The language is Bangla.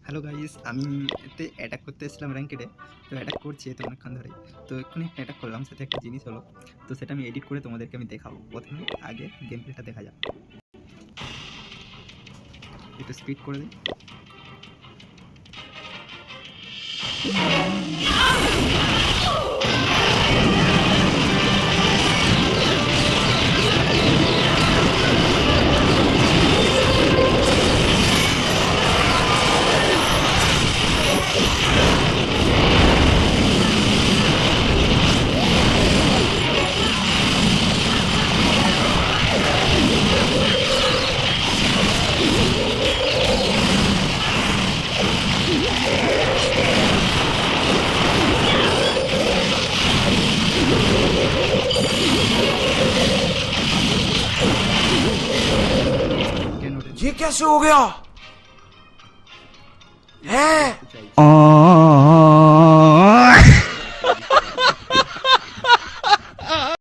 হ্যালো গাইস, আমি এতে অ্যাটাক করতে এসেছিলাম র্যাঙ্কেডে। তো অ্যাটাক করছি তো অনেকক্ষণ ধরে। তো এক্ষুনি একটা অ্যাটাক করলাম, সাথে একটা জিনিস হলো। তো সেটা আমি এডিট করে তোমাদেরকে আমি দেখাবো। প্রথমে আগে গেম প্লেটা দেখা যাক। একটু স্পিড করে দিই। কেন রে ये कैसे हो गया है? চাইছি